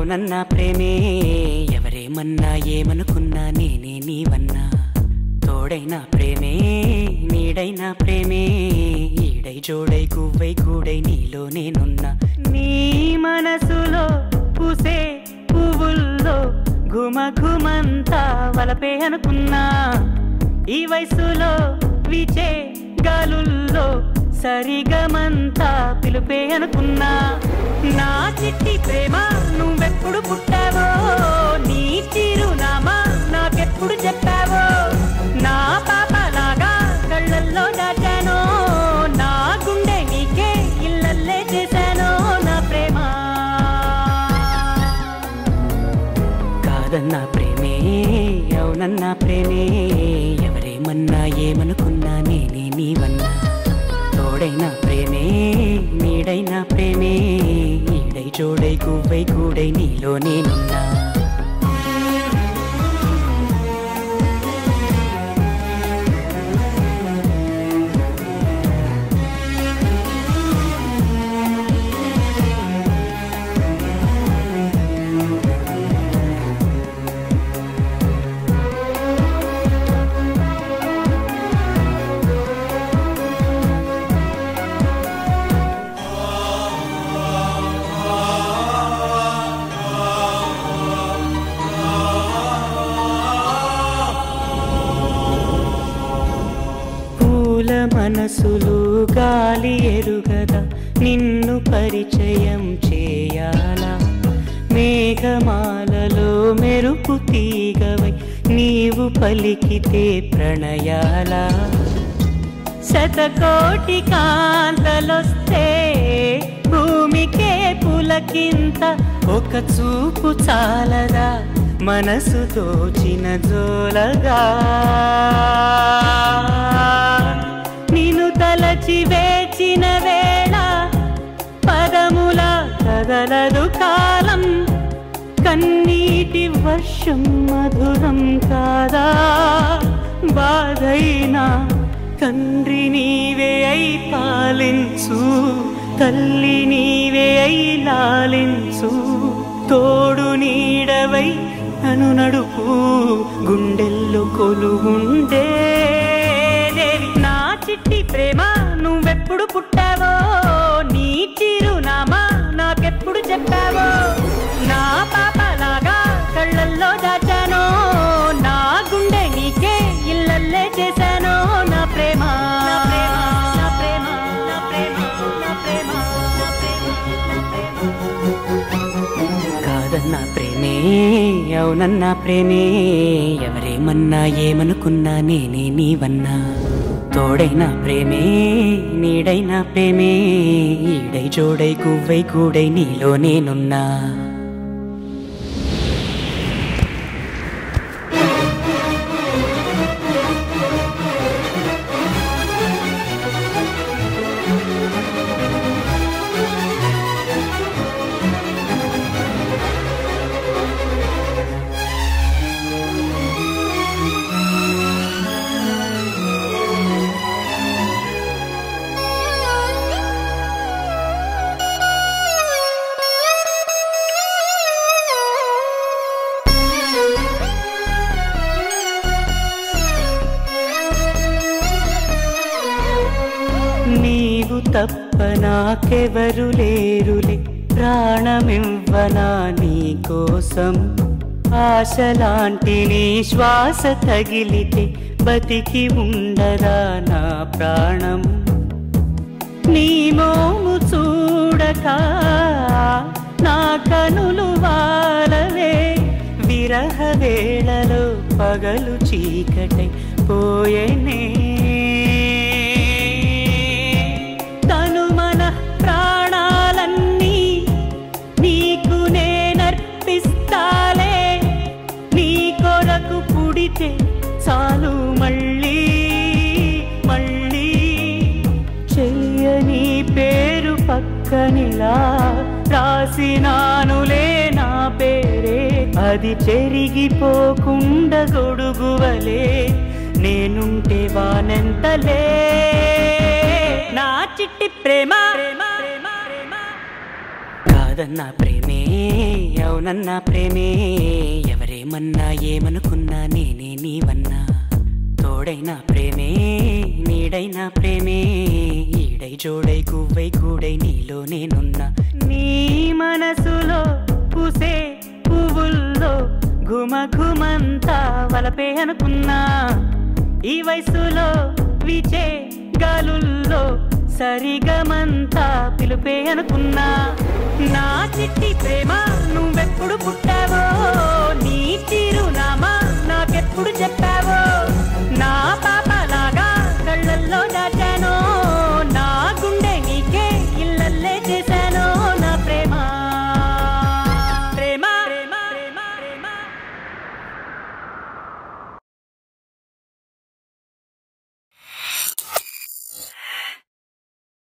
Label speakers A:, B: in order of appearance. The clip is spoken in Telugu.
A: అవునన్నా ప్రేమే ఎవరేమన్నా ఏమనుకున్నా నేనే నీవన్నా తోడైనా ప్రేమే నీడైనా ప్రేమే ఈడై జోడై గువ్వై గూడై నీలో నేనున్నా నీ మనసులో పూసే పువ్వుల్లో ఘుమ ఘుమంతా వలపే అనుకున్నా ఈ వయసులో విచే గాలుల్లో సరిగమంతా పిలుపే అనుకున్నా నా చిట్టి ప్రేమ నువ్వెప్పుడు పుట్టావో నీ చిరునామా నాకెప్పుడు చెప్పావో నా పాపలాగా కళ్ళల్లో దాచానో నా గుండె నీకే ఇల్లల్లే చేశానో నా ప్రేమ కాదన్నా ప్రేమే అవునన్నా ప్రేమే ఎవరేమన్నా ఏమనుకున్నా నేనే నీవన్నా తోడైనా ప్రేమే నీడైనా ప్రేమే ఈడై జోడై గువ్వై గూడై నీలో నేనున్నా మనసులు గాలి ఎరుగదా నిన్ను పరిచయం చేయాలా మేఘమాలలో మెరుపు తీగవై నీవు పలికితే ప్రణయాలా శతకోటి కాంతలొస్తే భూమికే పులకింత ఒక చూపు చాలదా మనసు తోచిన జోలగా నిన్ను తలచి వేచిన వేళ పదముల కదలదు కాలం కన్నీటి వర్షం మధురం కాదా బాధైనా తండ్రి నీవే అయి పాలించు తల్లి నీవే అయి లాలించు తోడు నీడవై నన్ను నడుపు గుండెల్లో కొలువుండే నా చిట్టి ప్రేమ నువ్వెప్పుడు పుట్టావో నీ చిరునామా నాకెప్పుడు చెప్పావో నా పాపలాగా కళ్ళల్లో దాచానో నా గుండె నీకే ఇల్లల్లే చేశానో నా ప్రేమ నా ప్రేమ నా ప్రేమ నా ప్రేమ నా ప్రేమ నా ప్రేమ కాదన్నా ప్రేమే అవునన్నా ప్రేమే ఎవరేమన్నా ఏమనుకున్నా నేనే నీవన్నా తోడైనా ప్రేమే నీడైనా ప్రేమే ఈడై జోడై గువ్వై గూడై నీలో నేనున్నా నీవు తప్ప నాకెవరు లేరులే ప్రాణమివ్వనా నీ కోసం ఆశలాంటి నీ శ్వాస తగిలితే బతికి ఉండరా నా ప్రాణం నీ మోము చూడక నా కనులు వాలవే విరహ వేళలో పగలు చీకటై పోయేనే చాలు మళ్ళీ మళ్ళీ చెయ్యని పేరు పక్కనిలా రాసినానులే నా పేరే అది చెరిగిపోకుండా గొడుగువలే నేనుంటే వానెంతలే నా చిట్టి ప్రేమ కాదన్నా ప్రేమే అవునన్నా ప్రేమే ఎవరేమన్నా ఏమనుకున్నా నేనే నీవన్నా తోడైనా ప్రేమే నీడైనా ప్రేమే ఈడై జోడై గువ్వై గూడై నీలో నేనున్నా నీ మనసులో పూసే పువ్వుల్లో ఘుమఘుమంతా వలపే అనుకున్నా ఈ వయసులో విచే గాలుల్లో సరిగమంతా పిలుపే అనుకున్నా నా చిట్టి ప్రేమ నువ్వెప్పుడు పుట్టావో నీ చిరునామా నాకెప్పుడు చెప్పా